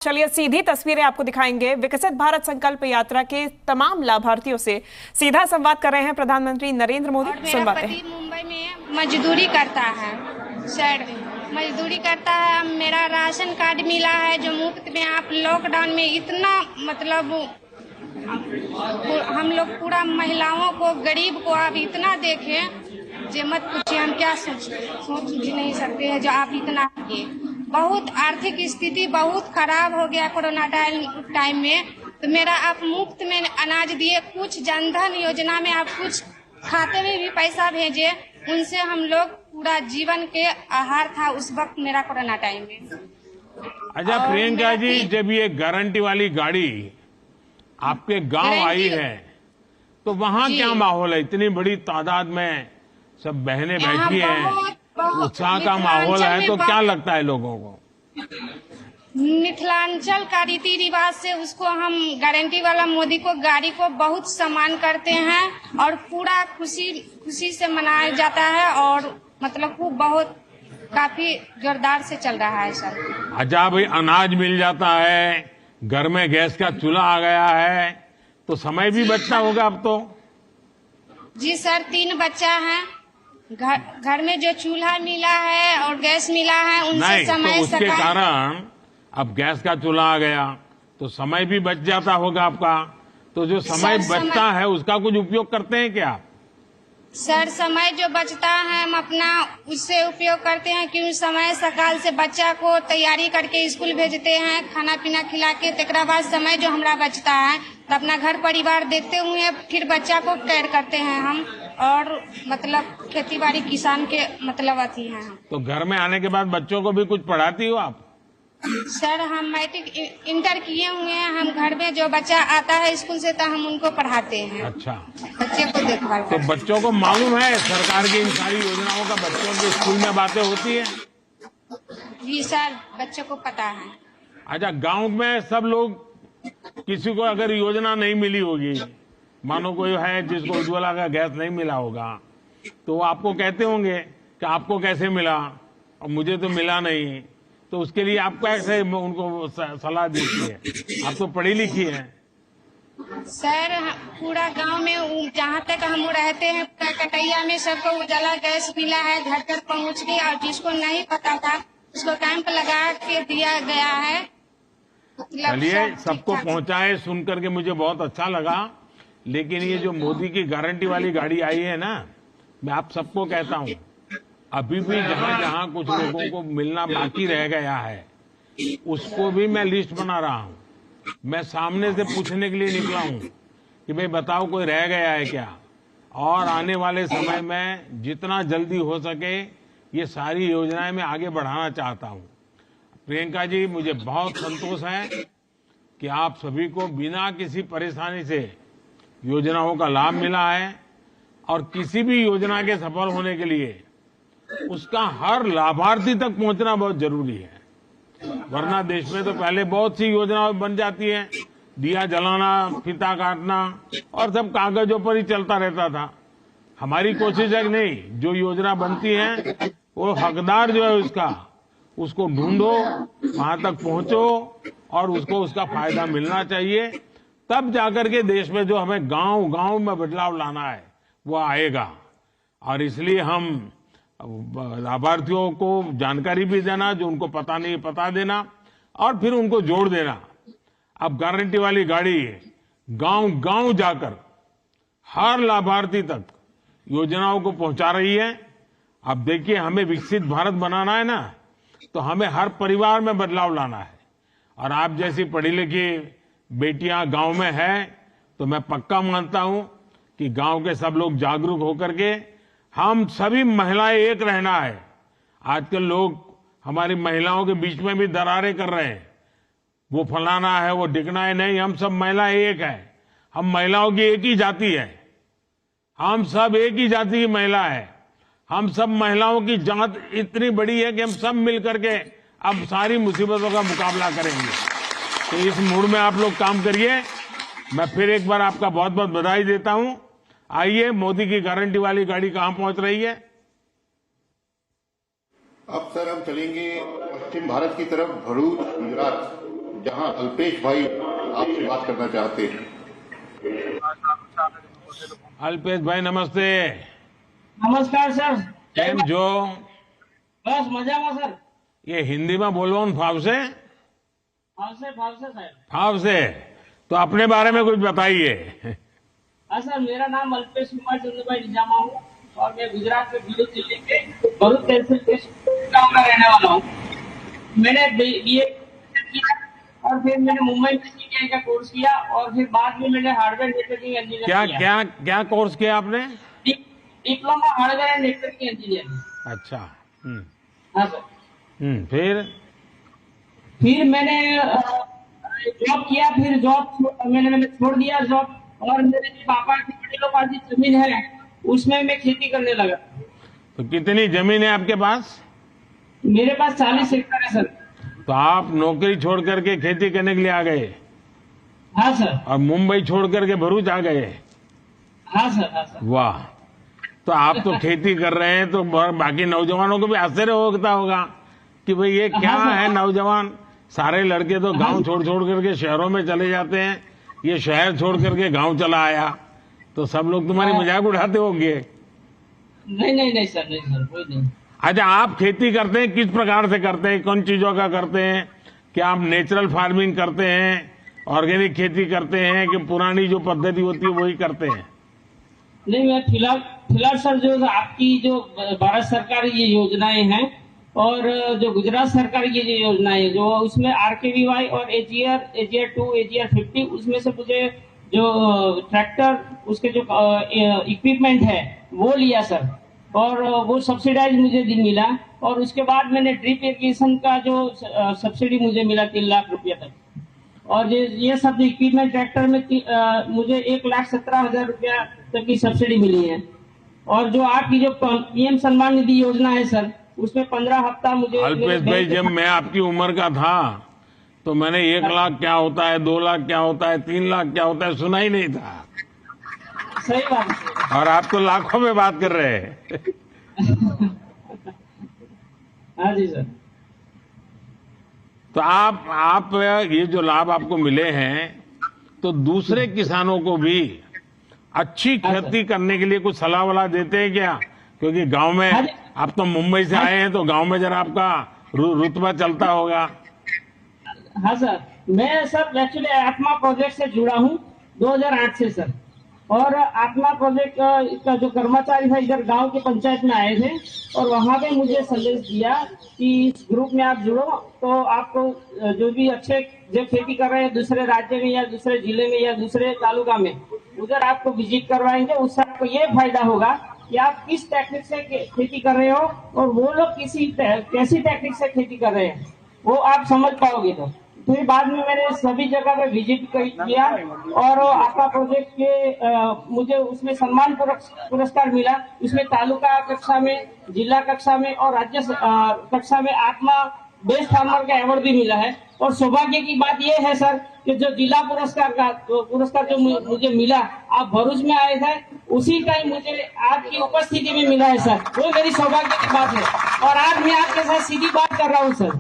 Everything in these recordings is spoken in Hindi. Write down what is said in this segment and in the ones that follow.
चलिए सीधी तस्वीरें आपको दिखाएंगे। विकसित भारत संकल्प यात्रा के तमाम लाभार्थियों से सीधा संवाद कर रहे हैं प्रधानमंत्री नरेंद्र मोदी। सुनवाते हैं। मुंबई में मजदूरी करता है सर, मजदूरी करता है। मेरा राशन कार्ड मिला है जो मुफ्त में। आप लॉकडाउन में इतना मतलब हम लोग पूरा महिलाओं को, गरीब को आप इतना देखें जो मत पूछिए। हम क्या सोच भी नहीं सकते हैं जो आप इतना किए। बहुत आर्थिक स्थिति बहुत खराब हो गया कोरोना टाइम में। तो मेरा आप मुफ्त में अनाज दिए, कुछ जनधन योजना में आप कुछ खाते में भी पैसा भेजे। उनसे हम लोग पूरा जीवन के आहार था उस वक्त मेरा कोरोना टाइम में। अच्छा प्रियंका जी, जब ये गारंटी वाली गाड़ी आपके गांव आई है तो वहाँ क्या माहौल है? इतनी बड़ी तादाद में सब बहनें बैठी हैं, उत्साह का माहौल है, तो क्या लगता है लोगों को? मिथिलांचल का रीति रिवाज से उसको हम गारंटी वाला मोदी को गाड़ी को बहुत सम्मान करते हैं और पूरा खुशी से मनाया जाता है और मतलब खूब बहुत काफी जोरदार से चल रहा है सर। अच्छा भाई, अनाज मिल जाता है, घर में गैस का चूल्हा आ गया है, तो समय भी बचता होगा अब तो। जी सर, 3 बच्चा है, घर में जो चूल्हा मिला है और गैस मिला है उनसे नहीं, समय तो उसके कारण अब गैस का चूल्हा आ गया तो समय भी बच जाता होगा आपका। तो जो समय बचता है उसका कुछ उपयोग करते हैं क्या आप? सर समय जो बचता है हम अपना उससे उपयोग करते हैं कि उस समय सकाल से बच्चा को तैयारी करके स्कूल भेजते हैं, खाना पीना खिला के। तेकरा बाद समय जो हमारा बचता है तो अपना घर परिवार देखते हुए फिर बच्चा को केयर करते हैं हम। और मतलब खेती बाड़ी किसान के मतलब अथी है हम। तो घर में आने के बाद बच्चों को भी कुछ पढ़ाती हो आप? सर हम मैट्रिक इंटर किए हुए हैं। हम घर में जो बच्चा आता है स्कूल से तो हम उनको पढ़ाते हैं। अच्छा, बच्चे को देखभाल। तो बच्चों को मालूम है सरकार की इन सारी योजनाओं का? बच्चों के स्कूल में बातें होती है? जी सर, बच्चों को पता है। अच्छा, गांव में सब लोग, किसी को अगर योजना नहीं मिली होगी, मानो कोई है जिसको उज्ज्वला का गैस नहीं मिला होगा, तो वो आपको कहते होंगे कि आपको कैसे मिला और मुझे तो मिला नहीं। तो उसके लिए आप कैसे उनको सलाह देती है? आप तो पढ़ी लिखी है। सर पूरा गांव में जहाँ तक हम रहते हैं कटैया में सबको उजाला गैस मिला है, घर तक पहुँच गई। और जिसको नहीं पता था उसको कैंप लगा के दिया गया है। चलिए, सबको पहुंचाए सुन करके मुझे बहुत अच्छा लगा। लेकिन ये जो मोदी की गारंटी वाली गाड़ी आई है ना, मैं आप सबको कहता हूँ, अभी भी जहाँ जहाँ कुछ लोगों को मिलना बाकी रह गया है उसको भी मैं लिस्ट बना रहा हूँ। मैं सामने से पूछने के लिए निकला हूँ कि भाई बताओ कोई रह गया है क्या, और आने वाले समय में जितना जल्दी हो सके ये सारी योजनाएं मैं आगे बढ़ाना चाहता हूँ। प्रियंका जी, मुझे बहुत संतोष है कि आप सभी को बिना किसी परेशानी से योजनाओं का लाभ मिला है। और किसी भी योजना के सफल होने के लिए उसका हर लाभार्थी तक पहुंचना बहुत जरूरी है। वरना देश में तो पहले बहुत सी योजनाएं बन जाती हैं, दिया जलाना, फीता काटना और सब कागजों पर ही चलता रहता था। हमारी कोशिश है कि नहीं, जो योजना बनती है वो हकदार जो है उसको ढूंढो, वहां तक पहुंचो और उसको उसका फायदा मिलना चाहिए। तब जाकर के देश में जो हमें गांव गांव में बदलाव लाना है वो आएगा। और इसलिए हम लाभार्थियों को जानकारी भी देना, जो उनको पता नहीं पता देना और फिर उनको जोड़ देना। अब गारंटी वाली गाड़ी गांव गांव जाकर हर लाभार्थी तक योजनाओं को पहुंचा रही है। अब देखिए, हमें विकसित भारत बनाना है ना, तो हमें हर परिवार में बदलाव लाना है। और आप जैसी पढ़ी लिखी बेटियां गांव में हैं तो मैं पक्का मानता हूं कि गांव के सब लोग जागरूक होकर के हम सभी महिलाएं एक रहना है। आजकल लोग हमारी महिलाओं के बीच में भी दरारें कर रहे हैं, वो फलाना है वो डिकना है। नहीं, हम सब महिलाएं एक है। हम महिलाओं की एक ही जाति है, हम सब एक ही जाति की महिला है। हम सब महिलाओं की जात इतनी बड़ी है कि हम सब मिल करके अब सारी मुसीबतों का मुकाबला करेंगे। तो इस मूड में आप लोग काम करिए। मैं फिर एक बार आपका बहुत बहुत बधाई देता हूं। आइए, मोदी की गारंटी वाली गाड़ी कहां पहुंच रही है? अब सर हम चलेंगे पश्चिम भारत की तरफ, भरूच, गुजरात। जहां अल्पेश भाई आपसे बात करना चाहते हैं। अल्पेश भाई नमस्ते। नमस्कार सर। केम जो? बस मजाમાં सर। ये हिंदी में बोलो फाव से सर। फाव से तो अपने बारे में कुछ बताइए। हाँ सर, मेरा नाम अल्पेश कुमार चंद्रभाई निजामा हूँ और मैं गुजरात के भरूच जिले के भरूच तहसील के गाँव का रहने वाला हूँ। मैंने बीए किया और फिर मैंने मुंबई में सीटीआई का कोर्स किया और फिर बाद में मैंने हार्डवेयर नेटवर्किंग इंजीनियर क्या क्या कोर्स किया आपने? Diploma hardware and networking engineer. अच्छा। हाँ सर। फिर मैंने जॉब किया, फिर जॉब मैंने छोड़ दिया जॉब, और मेरे पापा की बड़ी लोग जमीन है उसमें मैं खेती करने लगा। तो कितनी जमीन है आपके पास? मेरे पास 40 एकड़ है सर। तो आप नौकरी छोड़ करके खेती करने के लिए आ गए? हाँ सर। और मुंबई छोड़ करके भरूच आ गए? हाँ सर। वाह। तो आप तो खेती कर रहे हैं तो बाकी नौजवानों को भी आश्चर्य होता होगा कि भाई ये क्या है, नौजवान सारे लड़के तो गांव छोड़ करके शहरों में चले जाते हैं, ये शहर छोड़ करके गांव चला आया, तो सब लोग तुम्हारी मजाक उड़ाते होंगे। नहीं सर, कोई नहीं। अच्छा, आप खेती करते हैं, किस प्रकार से करते हैं, कौन चीजों का करते हैं? क्या आप नेचुरल फार्मिंग करते हैं, ऑर्गेनिक खेती करते हैं, कि पुरानी जो पद्धति होती है वही करते हैं? नहीं, मैं फिलहाल सर जो आपकी जो भारत सरकार ये योजनाएं हैं और जो गुजरात सरकार की जो योजनाएं जो उसमें RKVY और AGR 2 AGR 50 उसमें से मुझे जो ट्रैक्टर उसके जो इक्विपमेंट है वो लिया सर, और वो सब्सिडाइज मुझे मिला। और उसके बाद मैंने ड्रिप इरिगेशन का जो सब्सिडी मुझे मिला 3 लाख रुपया तक, और ये सब इक्विपमेंट ट्रैक्टर में मुझे 1,17,000 रुपया तक की सब्सिडी मिली है। और जो आपकी जो PM सम्मान निधि योजना है सर उसमें 15 हफ्ता मुझे। अल्पेश भाई, जब मैं आपकी उम्र का था तो मैंने 1 लाख क्या होता है, 2 लाख क्या होता है, 3 लाख क्या होता है सुना ही नहीं था। सही बात है। और आप तो लाखों में बात कर रहे हैं। हाँ जी सर। तो आप ये जो लाभ आपको मिले हैं तो दूसरे किसानों को भी अच्छी खेती करने के लिए कुछ सलाह वलाह देते हैं क्या? क्योंकि गांव में आप तो मुंबई से आए हैं तो गांव में जरा आपका रुतबा चलता होगा। हाँ सर, मैं सर एक्चुअली आत्मा प्रोजेक्ट से जुड़ा हूँ 2008 से सर, और आत्मा प्रोजेक्ट का जो कर्मचारी था इधर गांव के पंचायत में आए थे और वहां पे मुझे संदेश दिया कि इस ग्रुप में आप जुड़ो तो आपको जो भी अच्छे जो खेती कर रहे हैं दूसरे राज्य में या दूसरे जिले में या दूसरे तालुका में उधर आपको विजिट करवाएंगे। उससे आपको ये फायदा होगा कि आप किस टेक्निक से खेती कर रहे हो और वो लोग कैसी टेक्निक से खेती कर रहे हैं वो आप समझ पाओगे। तो फिर बाद में मैंने सभी जगह पे विजिट किया और आपका प्रोजेक्ट के मुझे उसमें सम्मान पुरस्कार मिला। उसमें तालुका कक्षा में, जिला कक्षा में और राज्य कक्षा में आत्मा बेस्ट फार्मर का अवार्ड भी मिला है। और सौभाग्य की बात यह है सर कि जो जिला पुरस्कार जो मुझे मिला, आप भरूच में आए थे उसी टाइम मुझे आपकी उपस्थिति में मिला है सर, वो मेरी सौभाग्य की बात है। और आज मैं आपके साथ सीधी बात कर रहा हूँ सर।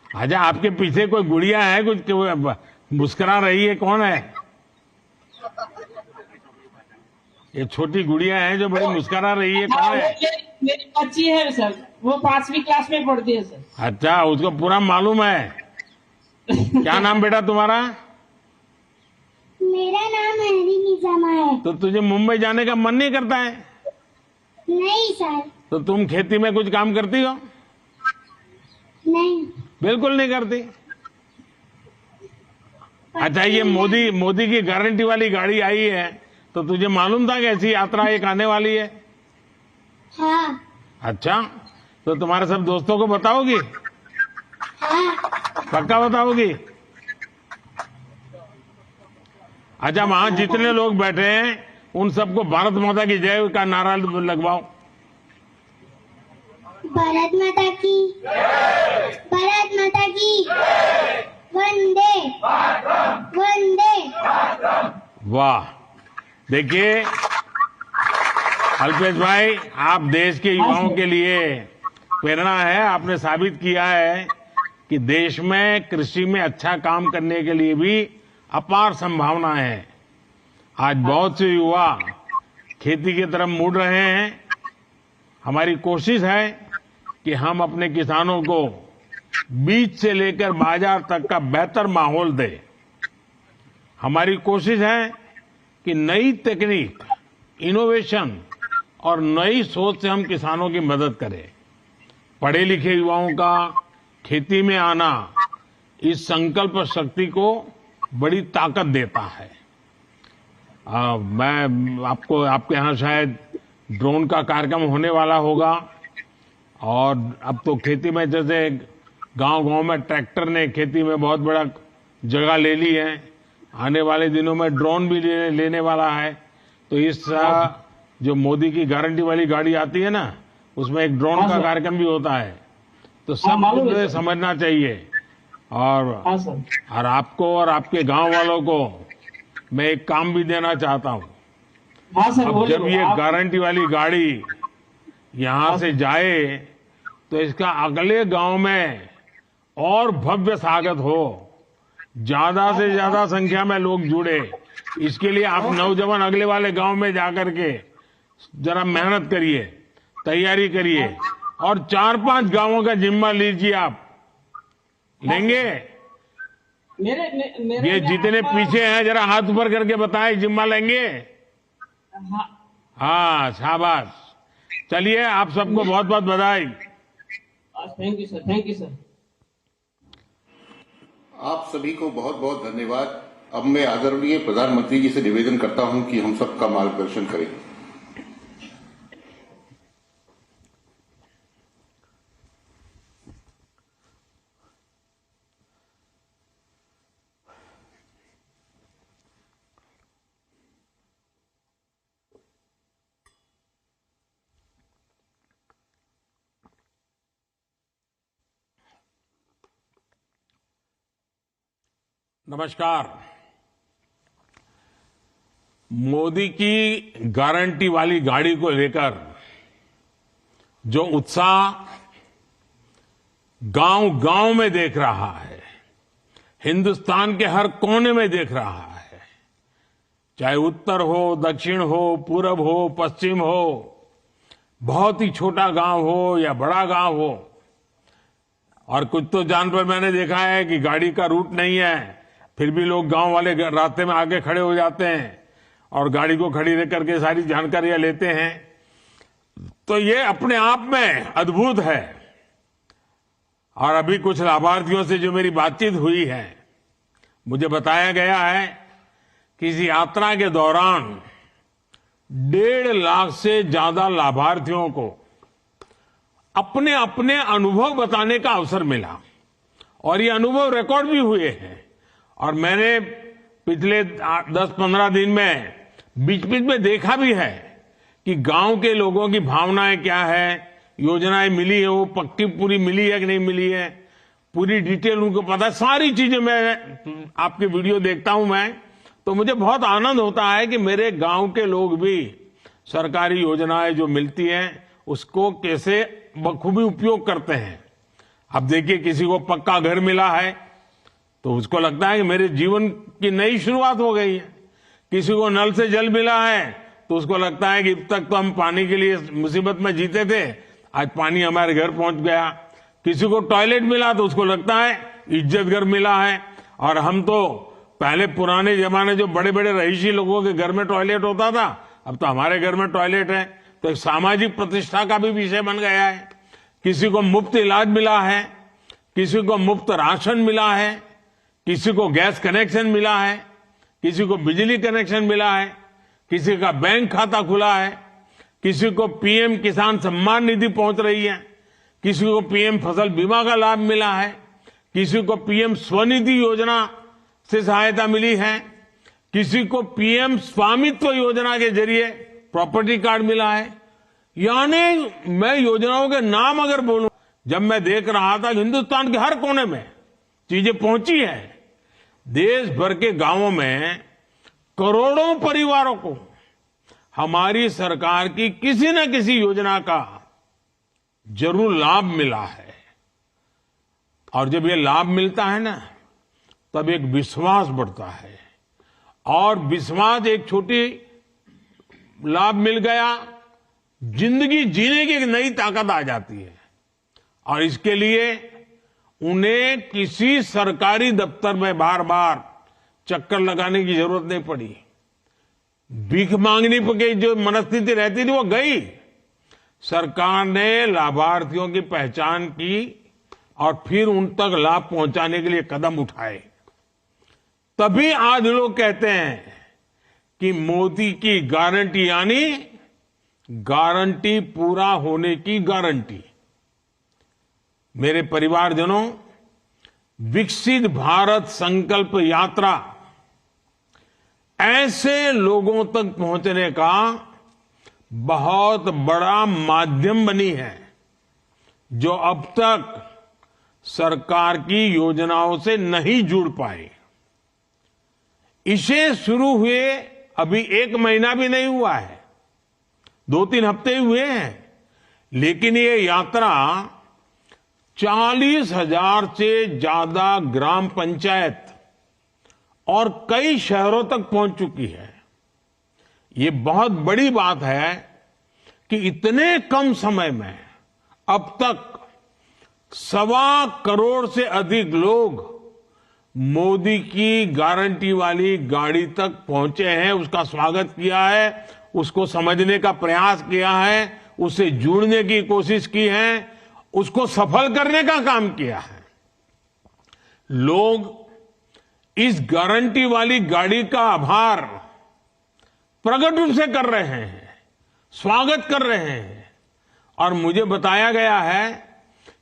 अच्छा, आपके पीछे कोई गुड़िया है कुछ मुस्कुरा रही है, कौन है ये छोटी गुड़िया है जो बड़ी मुस्कुरा रही है, कौन है? मेरी बच्ची है सर, वो 5वीं क्लास में पढ़ती है सर। अच्छा, उसको पूरा मालूम है। क्या नाम बेटा तुम्हारा? मेरा नाम हैरी निजामा है। तो तुझे मुंबई जाने का मन नहीं करता है? नहीं सर। तो तुम खेती में कुछ काम करती हो? नहीं, बिल्कुल नहीं करती। अच्छा, ये मोदी की गारंटी वाली गाड़ी आई है तो तुझे मालूम था कि ऐसी यात्रा एक आने वाली है? हाँ। अच्छा, तो तुम्हारे सब दोस्तों को बताओगी? हाँ। पक्का बताओगी? अच्छा, वहां जितने लोग बैठे हैं उन सबको भारत माता की जय का नारा लगवाओ। भारत माता की, भारत माता की, वंदे वंदे। वाह, देखिए अल्पेश भाई, आप देश के युवाओं के लिए प्रेरणा है। आपने साबित किया है कि देश में कृषि में अच्छा काम करने के लिए भी अपार संभावनाएं हैं। आज बहुत से युवा खेती की तरफ मुड़ रहे हैं। हमारी कोशिश है कि हम अपने किसानों को बीज से लेकर बाजार तक का बेहतर माहौल दें। हमारी कोशिश है कि नई तकनीक, इनोवेशन और नई सोच से हम किसानों की मदद करें। पढ़े लिखे युवाओं का खेती में आना इस संकल्प शक्ति को बड़ी ताकत देता है। मैं आपके यहाँ शायद ड्रोन का कार्यक्रम होने वाला होगा, और अब तो खेती में जैसे गांव-गांव में ट्रैक्टर ने खेती में बहुत बड़ा जगह ले ली है। आने वाले दिनों में ड्रोन भी लेने वाला है। तो इस जो मोदी की गारंटी वाली गाड़ी आती है ना, उसमें एक ड्रोन का कार्यक्रम भी होता है। तो सब मुझे समझना चाहिए। और आपको और आपके गांव वालों को मैं एक काम भी देना चाहता हूं। अब जब ये गारंटी वाली गाड़ी यहां से जाए तो इसका अगले गांव में और भव्य स्वागत हो, ज्यादा से ज्यादा संख्या में लोग जुड़े। इसके लिए आप नौजवान अगले वाले गांव में जाकर के जरा मेहनत करिए, तैयारी करिए, और 4-5 गांवों का जिम्मा लीजिए। आप लेंगे? मेरे ये जितने पीछे हैं जरा हाथ ऊपर करके बताएं, जिम्मा लेंगे? हाँ, शाबाश। चलिए, आप सबको बहुत बहुत बधाई। Thank you sir, thank you sir. आप सभी को बहुत बहुत धन्यवाद। अब मैं आदरणीय प्रधानमंत्री जी से निवेदन करता हूं कि हम सबका मार्गदर्शन करें। नमस्कार। मोदी की गारंटी वाली गाड़ी को लेकर जो उत्साह गांव-गांव में देख रहा है, हिंदुस्तान के हर कोने में देख रहा है, चाहे उत्तर हो, दक्षिण हो, पूरब हो, पश्चिम हो, बहुत ही छोटा गांव हो या बड़ा गांव हो। और कुछ तो जान पर मैंने देखा है कि गाड़ी का रूट नहीं है, फिर भी लोग गांव वाले रास्ते में आके खड़े हो जाते हैं और गाड़ी को खड़ी रख करके सारी जानकारियां लेते हैं। तो ये अपने आप में अद्भुत है। और अभी कुछ लाभार्थियों से जो मेरी बातचीत हुई है, मुझे बताया गया है कि इस यात्रा के दौरान 1.5 लाख से ज्यादा लाभार्थियों को अपने अपने अनुभव बताने का अवसर मिला, और ये अनुभव रिकॉर्ड भी हुए हैं। और मैंने पिछले 10-15 दिन में बीच बीच में देखा भी है कि गांव के लोगों की भावनाएं क्या है, योजनाएं मिली है वो पक्की पूरी मिली है कि नहीं मिली है, पूरी डिटेल उनको पता है। सारी चीजें मैं आपके वीडियो देखता हूं मैं, तो मुझे बहुत आनंद होता है कि मेरे गांव के लोग भी सरकारी योजनाएं जो मिलती हैं उसको कैसे बखूबी उपयोग करते हैं। अब देखिए, किसी को पक्का घर मिला है तो उसको लगता है कि मेरे जीवन की नई शुरुआत हो गई है। किसी को नल से जल मिला है तो उसको लगता है कि अब तक तो हम पानी के लिए मुसीबत में जीते थे, आज पानी हमारे घर पहुंच गया। किसी को टॉयलेट मिला तो उसको लगता है इज्जत घर मिला है। और हम तो पहले पुराने जमाने जो बड़े बड़े रईसी लोगों के घर में टॉयलेट होता था, अब तो हमारे घर में टॉयलेट है। तो एक सामाजिक प्रतिष्ठा का भी विषय बन गया है। किसी को मुफ्त इलाज मिला है, किसी को मुफ्त राशन मिला है, किसी को गैस कनेक्शन मिला है, किसी को बिजली कनेक्शन मिला है, किसी का बैंक खाता खुला है, किसी को पीएम किसान सम्मान निधि पहुंच रही है, किसी को पीएम फसल बीमा का लाभ मिला है, किसी को पीएम स्वनिधि योजना से सहायता मिली है, किसी को पीएम स्वामित्व योजना के जरिए प्रॉपर्टी कार्ड मिला है। यानी मैं योजनाओं के नाम अगर बोलूं, जब मैं देख रहा था हिंदुस्तान के हर कोने में चीजें पहुंची है। देश भर के गांवों में करोड़ों परिवारों को हमारी सरकार की किसी न किसी योजना का जरूर लाभ मिला है। और जब ये लाभ मिलता है ना, तब एक विश्वास बढ़ता है, और विश्वास, एक छोटी लाभ मिल गया, जिंदगी जीने की एक नई ताकत आ जाती है। और इसके लिए उन्हें किसी सरकारी दफ्तर में बार बार चक्कर लगाने की जरूरत नहीं पड़ी। भीख मांगने की जो मनस्थिति रहती थी वो गई। सरकार ने लाभार्थियों की पहचान की और फिर उन तक लाभ पहुंचाने के लिए कदम उठाए। तभी आज लोग कहते हैं कि मोदी की गारंटी यानी गारंटी पूरा होने की गारंटी। मेरे परिवारजनों, विकसित भारत संकल्प यात्रा ऐसे लोगों तक पहुंचने का बहुत बड़ा माध्यम बनी है जो अब तक सरकार की योजनाओं से नहीं जुड़ पाए। इसे शुरू हुए अभी 1 महीना भी नहीं हुआ है, 2-3 हफ्ते ही हुए हैं, लेकिन ये यात्रा 40,000 से ज्यादा ग्राम पंचायत और कई शहरों तक पहुंच चुकी है। ये बहुत बड़ी बात है कि इतने कम समय में अब तक 1.25 करोड़ से अधिक लोग मोदी की गारंटी वाली गाड़ी तक पहुंचे हैं, उसका स्वागत किया है, उसको समझने का प्रयास किया है, उससे जुड़ने की कोशिश की है, उसको सफल करने का काम किया है। लोग इस गारंटी वाली गाड़ी का आभार प्रकट रूप से कर रहे हैं, स्वागत कर रहे हैं। और मुझे बताया गया है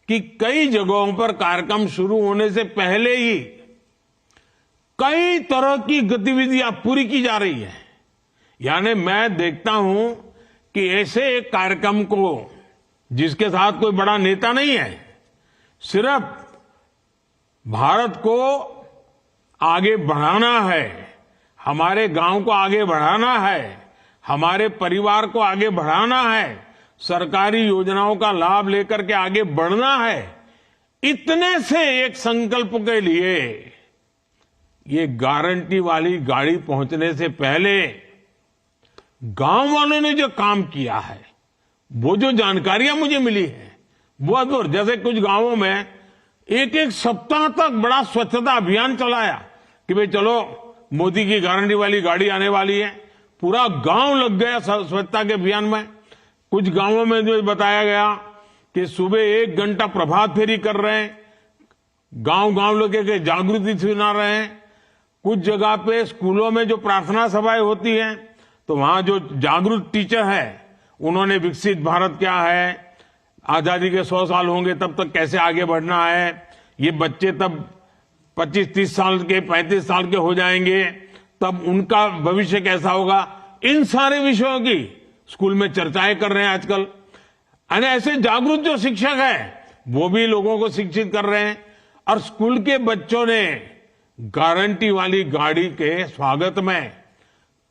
कि कई जगहों पर कार्यक्रम शुरू होने से पहले ही कई तरह की गतिविधियां पूरी की जा रही है। यानी मैं देखता हूं कि ऐसे एक कार्यक्रम को, जिसके साथ कोई बड़ा नेता नहीं है, सिर्फ भारत को आगे बढ़ाना है, हमारे गांव को आगे बढ़ाना है, हमारे परिवार को आगे बढ़ाना है, सरकारी योजनाओं का लाभ लेकर के आगे बढ़ना है, इतने से एक संकल्प के लिए ये गारंटी वाली गाड़ी पहुंचने से पहले गांव वालों ने जो काम किया है, वो जो जानकारियां मुझे मिली है, वो अद्भुत। जैसे कुछ गांवों में एक सप्ताह तक बड़ा स्वच्छता अभियान चलाया कि भाई चलो मोदी की गारंटी वाली गाड़ी आने वाली है, पूरा गांव लग गया स्वच्छता के अभियान में। कुछ गांवों में जो बताया गया कि सुबह 1 घंटा प्रभात फेरी कर रहे हैं, गांव लोग के जागृति सुना रहे हैं। कुछ जगह पे स्कूलों में जो प्रार्थना सभाएं होती हैं, तो वहां जो जागरूक टीचर है, उन्होंने विकसित भारत क्या है, आजादी के 100 साल होंगे तब तक कैसे आगे बढ़ना है, ये बच्चे तब 25-30 साल के, 35 साल के हो जाएंगे, तब उनका भविष्य कैसा होगा, इन सारे विषयों की स्कूल में चर्चाएं कर रहे हैं आजकल। यानी ऐसे जागरूक जो शिक्षक है, वो भी लोगों को शिक्षित कर रहे हैं। और स्कूल के बच्चों ने गारंटी वाली गाड़ी के स्वागत में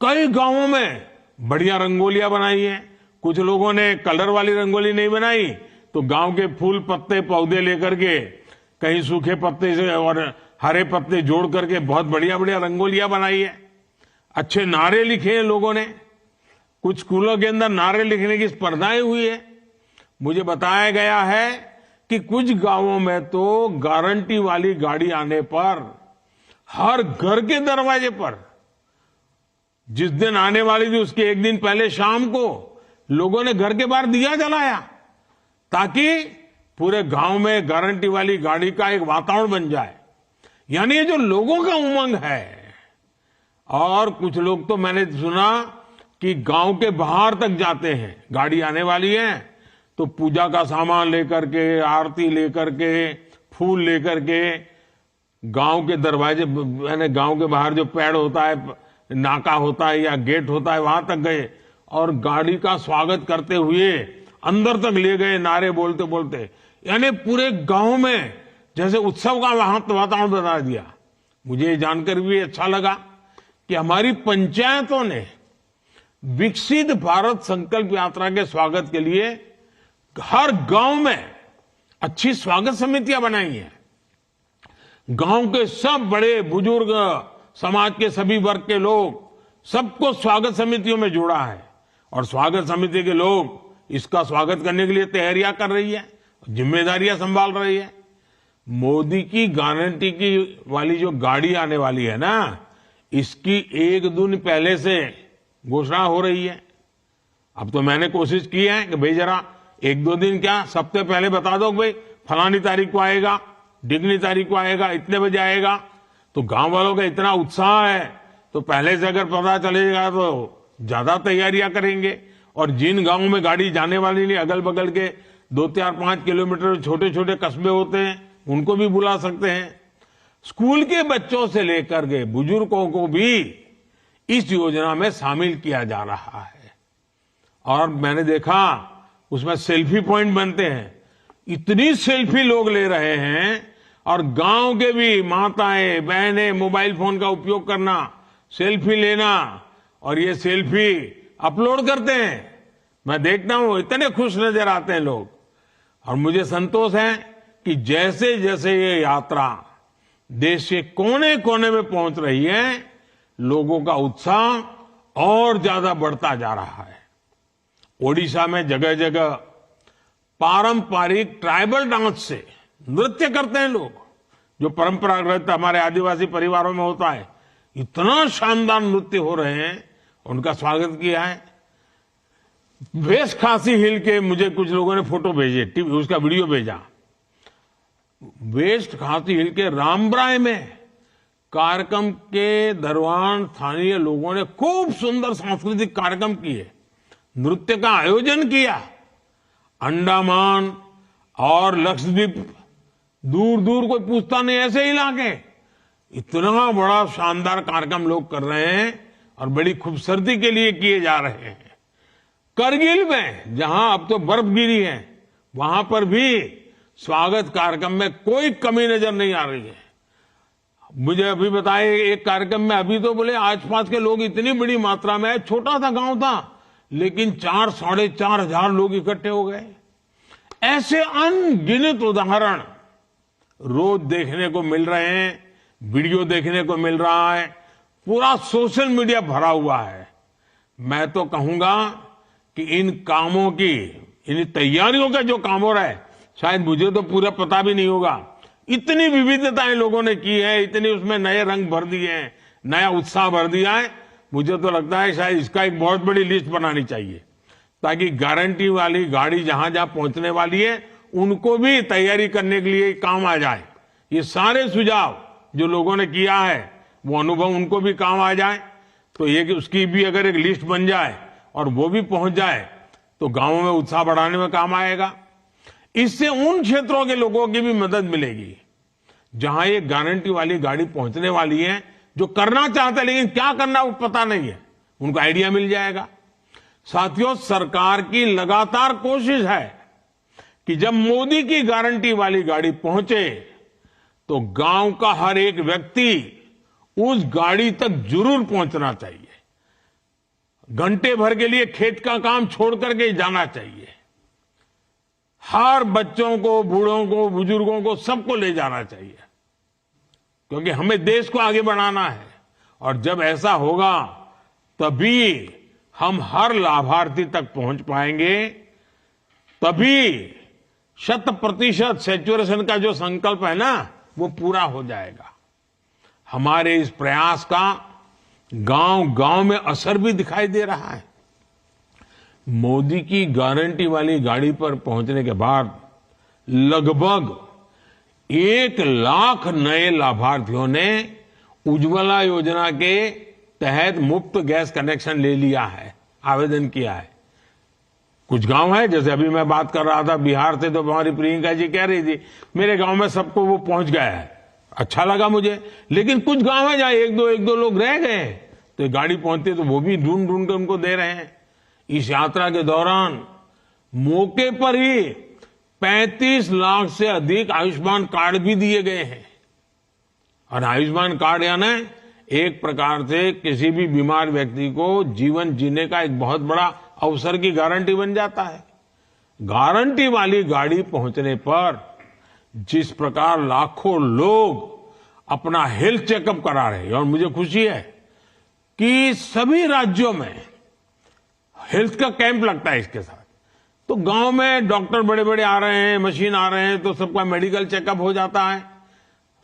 कई गांवों में बढ़िया रंगोलियां बनाई हैं। कुछ लोगों ने कलर वाली रंगोली नहीं बनाई, तो गांव के फूल पत्ते पौधे लेकर के, कहीं सूखे पत्ते से और हरे पत्ते जोड़ करके बहुत बढ़िया बढ़िया रंगोलियां बनाई है। अच्छे नारे लिखे हैं लोगों ने। कुछ स्कूलों के अंदर नारे लिखने की स्पर्धाएं हुई है। मुझे बताया गया है कि कुछ गांवों में तो गारंटी वाली गाड़ी आने पर हर घर के दरवाजे पर, जिस दिन आने वाली थी उसके 1 दिन पहले शाम को लोगों ने घर के बाहर दिया जलाया, ताकि पूरे गांव में गारंटी वाली गाड़ी का एक वातावरण बन जाए। यानी ये जो लोगों का उमंग है। और कुछ लोग तो मैंने सुना कि गांव के बाहर तक जाते हैं, गाड़ी आने वाली है तो पूजा का सामान लेकर के, आरती लेकर के, फूल लेकर के गांव के दरवाजे, यानी गांव के बाहर जो पेड़ होता है, नाका होता है या गेट होता है, वहां तक गए और गाड़ी का स्वागत करते हुए अंदर तक ले गए, नारे बोलते बोलते। यानी पूरे गांव में जैसे उत्सव का वातावरण बना दिया। मुझे ये जानकर भी अच्छा लगा कि हमारी पंचायतों ने विकसित भारत संकल्प यात्रा के स्वागत के लिए हर गांव में अच्छी स्वागत समितियां बनाई हैं। गांव के सब बड़े बुजुर्ग, समाज के सभी वर्ग के लोग, सबको स्वागत समितियों में जोड़ा है और स्वागत समिति के लोग इसका स्वागत करने के लिए तैयारियां कर रही है, जिम्मेदारियां संभाल रही है। मोदी की गारंटी की वाली जो गाड़ी आने वाली है ना, इसकी एक दिन पहले से घोषणा हो रही है। अब तो मैंने कोशिश की है कि भाई जरा एक दो दिन क्या सप्ताह पहले बता दो भाई फलानी तारीख को आएगा, ढिकनी तारीख को आएगा, इतने बजे आएगा। तो गांव वालों का इतना उत्साह है तो पहले से अगर पता चलेगा तो ज्यादा तैयारियां करेंगे। और जिन गांवों में गाड़ी जाने वाली नहीं, अगल बगल के 2, 4, 5 किलोमीटर छोटे छोटे कस्बे होते हैं, उनको भी बुला सकते हैं। स्कूल के बच्चों से लेकर के बुजुर्गों को भी इस योजना में शामिल किया जा रहा है। और मैंने देखा उसमें सेल्फी पॉइंट बनते हैं, इतनी सेल्फी लोग ले रहे हैं। और गांव के भी माताएं बहनें मोबाइल फोन का उपयोग करना, सेल्फी लेना और ये सेल्फी अपलोड करते हैं। मैं देखता हूं इतने खुश नजर आते हैं लोग। और मुझे संतोष है कि जैसे जैसे ये यात्रा देश के कोने कोने में पहुंच रही है, लोगों का उत्साह और ज्यादा बढ़ता जा रहा है। ओडिशा में जगह जगह पारंपरिक ट्राइबल डांस से नृत्य करते हैं लोग, जो परंपरागत हमारे आदिवासी परिवारों में होता है। इतना शानदार नृत्य हो रहे हैं, उनका स्वागत किया है। वेस्ट खासी हिल के मुझे कुछ लोगों ने फोटो भेजे, उसका वीडियो भेजा। वेस्ट खासी हिल के रामब्राय में कार्यक्रम के दौरान स्थानीय लोगों ने खूब सुंदर सांस्कृतिक कार्यक्रम किए, नृत्य का आयोजन किया। अंडमान और लक्षद्वीप दूर दूर कोई पूछता नहीं, ऐसे इलाके इतना बड़ा शानदार कार्यक्रम लोग कर रहे हैं और बड़ी खूबसूरती के लिए किए जा रहे हैं। करगिल में जहां अब तो बर्फ गिरी है, वहां पर भी स्वागत कार्यक्रम में कोई कमी नजर नहीं आ रही है। मुझे अभी बताए एक कार्यक्रम में, अभी तो बोले आसपास के लोग इतनी बड़ी मात्रा में, छोटा सा गांव था लेकिन 4-4.5 हजार लोग इकट्ठे हो गए। ऐसे अनगिनत उदाहरण रोज देखने को मिल रहे हैं, वीडियो देखने को मिल रहा है, पूरा सोशल मीडिया भरा हुआ है। मैं तो कहूंगा कि इन कामों की, इन तैयारियों का जो काम हो रहा है, शायद मुझे तो पूरा पता भी नहीं होगा। इतनी विविधताएं लोगों ने की है, इतनी उसमें नए रंग भर दिए हैं, नया उत्साह भर दिया है। मुझे तो लगता है शायद इसका एक बहुत बड़ी लिस्ट बनानी चाहिए, ताकि गारंटी वाली गाड़ी जहां जहां पहुंचने वाली है उनको भी तैयारी करने के लिए काम आ जाए। ये सारे सुझाव जो लोगों ने किया है, वो अनुभव उनको भी काम आ जाए। तो ये कि उसकी भी अगर एक लिस्ट बन जाए और वो भी पहुंच जाए तो गांवों में उत्साह बढ़ाने में काम आएगा। इससे उन क्षेत्रों के लोगों की भी मदद मिलेगी जहां ये गारंटी वाली गाड़ी पहुंचने वाली है, जो करना चाहते हैं लेकिन क्या करना वो पता नहीं है, उनको आइडिया मिल जाएगा। साथियों, सरकार की लगातार कोशिश है कि जब मोदी की गारंटी वाली गाड़ी पहुंचे तो गांव का हर एक व्यक्ति उस गाड़ी तक जरूर पहुंचना चाहिए। घंटे भर के लिए खेत का काम छोड़ करके जाना चाहिए। हर बच्चों को, बूढ़ों को, बुजुर्गों को, सबको ले जाना चाहिए, क्योंकि हमें देश को आगे बढ़ाना है। और जब ऐसा होगा तभी हम हर लाभार्थी तक पहुंच पाएंगे, तभी 100% सैचुरेशन का जो संकल्प है ना, वो पूरा हो जाएगा। हमारे इस प्रयास का गांव गांव में असर भी दिखाई दे रहा है। मोदी की गारंटी वाली गाड़ी पर पहुंचने के बाद लगभग 1 लाख नए लाभार्थियों ने उज्ज्वला योजना के तहत मुफ्त गैस कनेक्शन ले लिया है, आवेदन किया है। कुछ गांव है, जैसे अभी मैं बात कर रहा था बिहार से, तो हमारी प्रियंका जी कह रही थी मेरे गांव में सबको वो पहुंच गया है, अच्छा लगा मुझे। लेकिन कुछ गांव है जहां एक दो लोग रह गए, तो ये गाड़ी पहुंचती तो वो भी ढूंढ ढूंढ कर उनको दे रहे हैं। इस यात्रा के दौरान मौके पर ही 35 लाख से अधिक आयुष्मान कार्ड भी दिए गए हैं। और आयुष्मान कार्ड यानी एक प्रकार से किसी भी बीमार व्यक्ति को जीवन जीने का एक बहुत बड़ा अवसर की गारंटी बन जाता है। गारंटी वाली गाड़ी पहुंचने पर जिस प्रकार लाखों लोग अपना हेल्थ चेकअप करा रहे हैं। और मुझे खुशी है कि सभी राज्यों में हेल्थ का कैंप लगता है इसके साथ। तो गांव में डॉक्टर बड़े बड़े आ रहे हैं, मशीन आ रहे हैं, तो सबका मेडिकल चेकअप हो जाता है,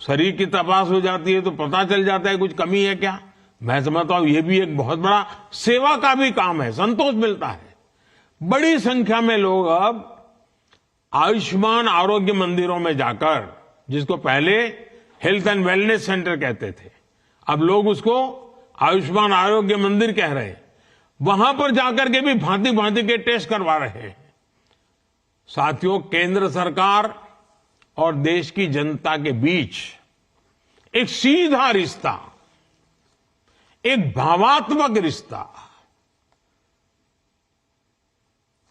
शरीर की तपास हो जाती है, तो पता चल जाता है कुछ कमी है क्या। मैं समझता हूं ये भी एक बहुत बड़ा सेवा का भी काम है, संतोष मिलता है। बड़ी संख्या में लोग अब आयुष्मान आरोग्य मंदिरों में जाकर, जिसको पहले हेल्थ एंड वेलनेस सेंटर कहते थे, अब लोग उसको आयुष्मान आरोग्य मंदिर कह रहे हैं, वहां पर जाकर के भी भांति भांति के टेस्ट करवा रहे हैं। साथियों, केंद्र सरकार और देश की जनता के बीच एक सीधा रिश्ता, एक भावात्मक रिश्ता।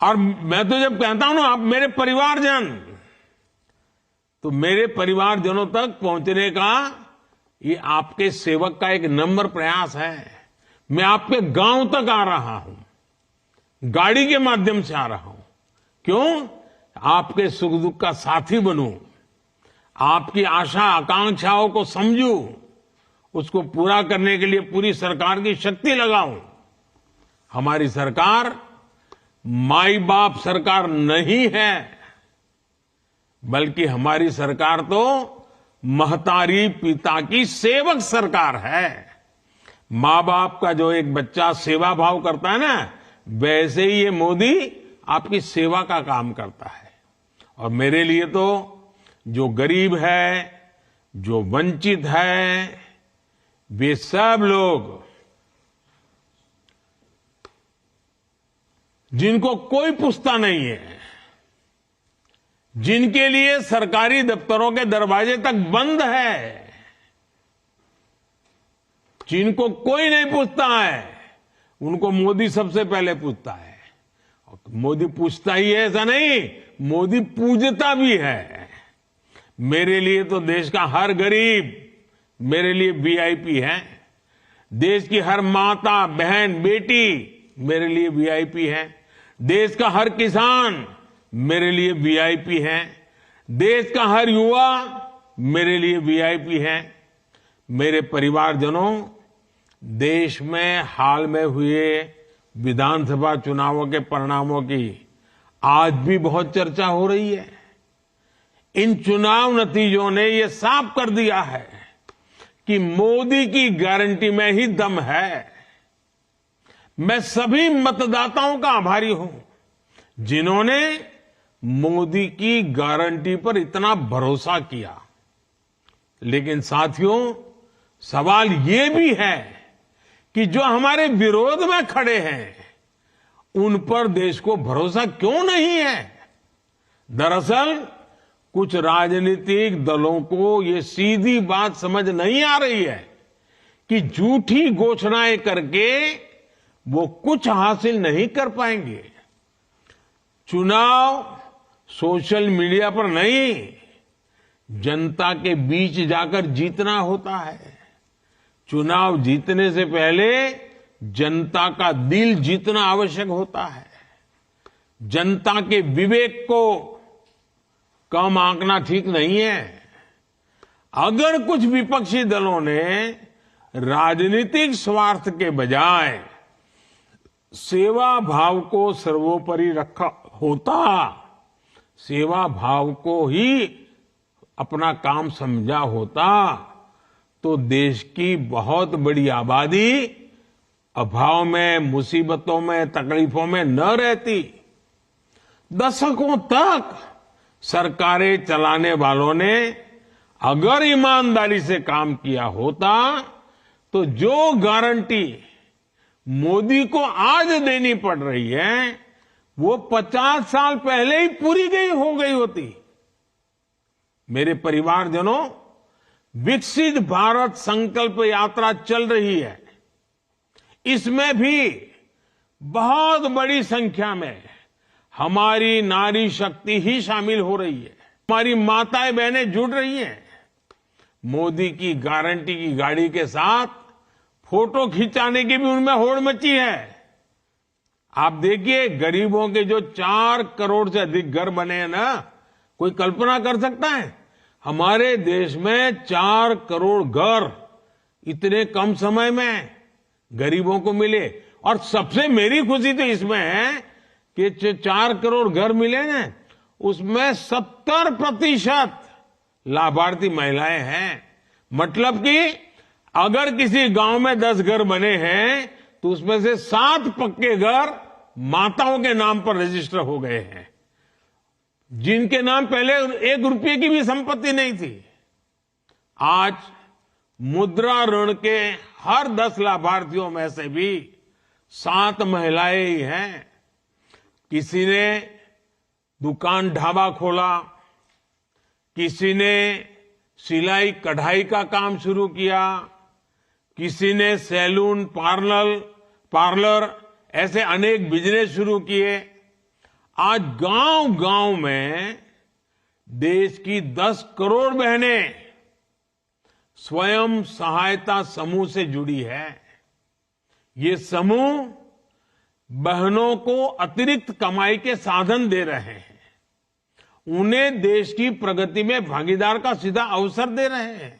और मैं तो जब कहता हूं ना आप मेरे परिवारजन, तो मेरे परिवारजनों तक पहुंचने का ये आपके सेवक का एक नम्र प्रयास है। मैं आपके गांव तक आ रहा हूं, गाड़ी के माध्यम से आ रहा हूं। क्यों? आपके सुख दुख का साथी बनूं, आपकी आशा आकांक्षाओं को समझूं, उसको पूरा करने के लिए पूरी सरकार की शक्ति लगाऊं। हमारी सरकार माई बाप सरकार नहीं है, बल्कि हमारी सरकार तो महतारी पिता की सेवक सरकार है। माँ बाप का जो एक बच्चा सेवा भाव करता है ना, वैसे ही ये मोदी आपकी सेवा का काम करता है। और मेरे लिए तो जो गरीब है, जो वंचित है, वे सब लोग जिनको कोई पूछता नहीं है, जिनके लिए सरकारी दफ्तरों के दरवाजे तक बंद है, जिनको कोई नहीं पूछता है, उनको मोदी सबसे पहले पूछता है। मोदी पूछता ही है ऐसा नहीं, मोदी पूजता भी है। मेरे लिए तो देश का हर गरीब मेरे लिए वीआईपी है। देश की हर माता बहन बेटी मेरे लिए वीआईपी है। देश का हर किसान मेरे लिए वीआईपी है। देश का हर युवा मेरे लिए वीआईपी है। मेरे परिवारजनों, देश में हाल में हुए विधानसभा चुनावों के परिणामों की आज भी बहुत चर्चा हो रही है। इन चुनाव नतीजों ने ये साफ कर दिया है कि मोदी की गारंटी में ही दम है। मैं सभी मतदाताओं का आभारी हूं जिन्होंने मोदी की गारंटी पर इतना भरोसा किया। लेकिन साथियों, सवाल ये भी है कि जो हमारे विरोध में खड़े हैं, उन पर देश को भरोसा क्यों नहीं है? दरअसल कुछ राजनीतिक दलों को ये सीधी बात समझ नहीं आ रही है कि झूठी घोषणाएं करके वो कुछ हासिल नहीं कर पाएंगे। चुनाव सोशल मीडिया पर नहीं, जनता के बीच जाकर जीतना होता है। चुनाव जीतने से पहले जनता का दिल जीतना आवश्यक होता है। जनता के विवेक को कम आंकना ठीक नहीं है। अगर कुछ विपक्षी दलों ने राजनीतिक स्वार्थ के बजाय सेवा भाव को सर्वोपरि रखा होता, सेवा भाव को ही अपना काम समझा होता, तो देश की बहुत बड़ी आबादी अभाव में, मुसीबतों में, तकलीफों में न रहती। दशकों तक सरकारें चलाने वालों ने अगर ईमानदारी से काम किया होता, तो जो गारंटी मोदी को आज देनी पड़ रही है, वो 50 साल पहले ही पूरी हो गई होती। मेरे परिवारजनों, विकसित भारत संकल्प यात्रा चल रही है। इसमें भी बहुत बड़ी संख्या में हमारी नारी शक्ति ही शामिल हो रही है। हमारी माताएं बहनें जुड़ रही हैं। मोदी की गारंटी की गाड़ी के साथ फोटो खिंचाने की भी उनमें होड़ मची है। आप देखिए, गरीबों के जो 4 करोड़ से अधिक घर बने हैं ना, कोई कल्पना कर सकता है? हमारे देश में 4 करोड़ घर इतने कम समय में गरीबों को मिले। और सबसे मेरी खुशी तो इसमें है कि 4 करोड़ घर मिले ना, उसमें 70% लाभार्थी महिलाएं हैं। मतलब कि अगर किसी गांव में 10 घर बने हैं तो उसमें से 7 पक्के घर माताओं के नाम पर रजिस्टर हो गए हैं, जिनके नाम पहले 1 रुपये की भी संपत्ति नहीं थी। आज मुद्रा ऋण के हर 10 लाभार्थियों में से भी 7 महिलाएं ही हैं। किसी ने दुकान ढाबा खोला, किसी ने सिलाई कढ़ाई का काम शुरू किया, किसी ने सैलून पार्लर ऐसे अनेक बिजनेस शुरू किए। आज गांव-गांव में देश की 10 करोड़ बहनें स्वयं सहायता समूह से जुड़ी है। ये समूह बहनों को अतिरिक्त कमाई के साधन दे रहे हैं, उन्हें देश की प्रगति में भागीदार का सीधा अवसर दे रहे हैं।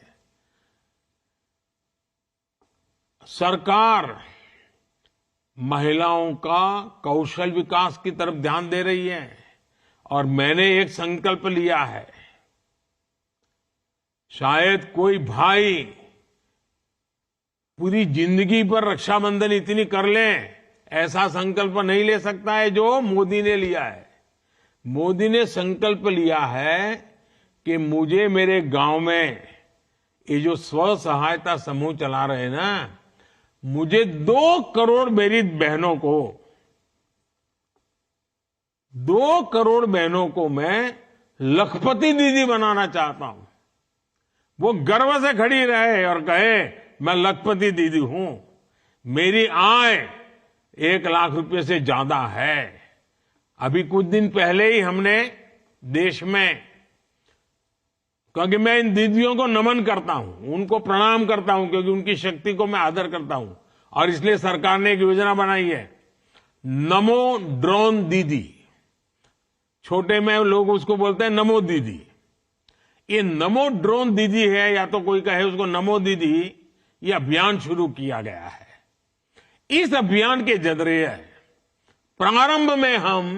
सरकार महिलाओं का कौशल विकास की तरफ ध्यान दे रही है और मैंने एक संकल्प लिया है। शायद कोई भाई पूरी जिंदगी पर रक्षाबंधन इतनी कर ले, ऐसा संकल्प नहीं ले सकता है जो मोदी ने लिया है। मोदी ने संकल्प लिया है कि मुझे मेरे गांव में ये जो स्व सहायता समूह चला रहे हैं ना, मुझे 2 करोड़ मेरी बहनों को 2 करोड़ बहनों को मैं लखपति दीदी बनाना चाहता हूं। वो गर्व से खड़ी रहे और कहे मैं लखपति दीदी हूं, मेरी आय 1 लाख रुपए से ज्यादा है। अभी कुछ दिन पहले ही हमने देश में, क्योंकि मैं इन दीदियों को नमन करता हूं, उनको प्रणाम करता हूं, क्योंकि उनकी शक्ति को मैं आदर करता हूं, और इसलिए सरकार ने एक योजना बनाई है, नमो ड्रोन दीदी। छोटे में लोग उसको बोलते हैं नमो दीदी। ये नमो ड्रोन दीदी है, या तो कोई कहे उसको नमो दीदी, ये अभियान शुरू किया गया है। इस अभियान के जरिए प्रारंभ में हम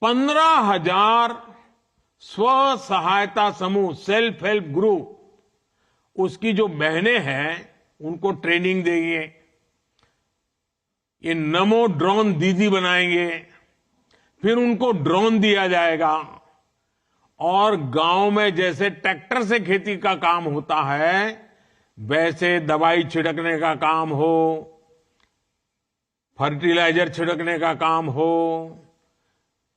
15,000 स्व सहायता समूह, सेल्फ हेल्प ग्रुप, उसकी जो बहनें हैं उनको ट्रेनिंग देंगे, ये नमो ड्रोन दीदी बनाएंगे, फिर उनको ड्रोन दिया जाएगा, और गांव में जैसे ट्रैक्टर से खेती का काम होता है वैसे दवाई छिड़कने का काम हो, फर्टिलाइजर छिड़कने का काम हो,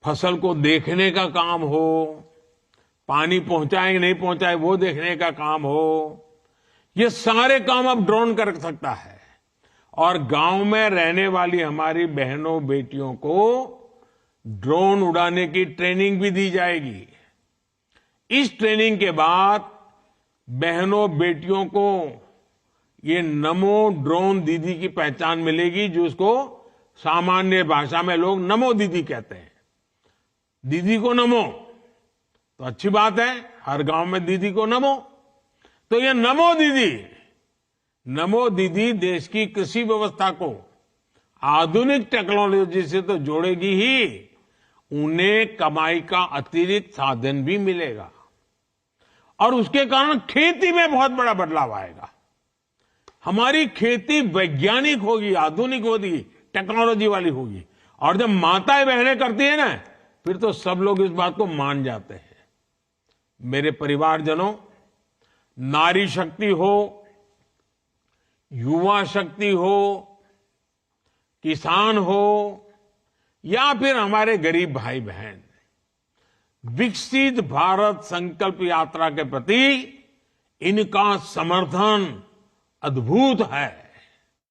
फसल को देखने का काम हो, पानी पहुंचाए कि नहीं पहुंचाए वो देखने का काम हो, ये सारे काम अब ड्रोन कर सकता है। और गांव में रहने वाली हमारी बहनों बेटियों को ड्रोन उड़ाने की ट्रेनिंग भी दी जाएगी। इस ट्रेनिंग के बाद बहनों बेटियों को ये नमो ड्रोन दीदी की पहचान मिलेगी, जो उसको सामान्य भाषा में लोग नमो दीदी कहते हैं। दीदी को नमो तो अच्छी बात है, हर गांव में दीदी को नमो। तो ये नमो दीदी देश की कृषि व्यवस्था को आधुनिक टेक्नोलॉजी से तो जोड़ेगी ही, उन्हें कमाई का अतिरिक्त साधन भी मिलेगा, और उसके कारण खेती में बहुत बड़ा बदलाव आएगा। हमारी खेती वैज्ञानिक होगी, आधुनिक होगी, टेक्नोलॉजी वाली होगी। और जब माताएं बहनें करती है ना, फिर तो सब लोग इस बात को मान जाते हैं। मेरे परिवारजनों, नारी शक्ति हो, युवा शक्ति हो, किसान हो, या फिर हमारे गरीब भाई बहन, विकसित भारत संकल्प यात्रा के प्रति इनका समर्थन अद्भुत है।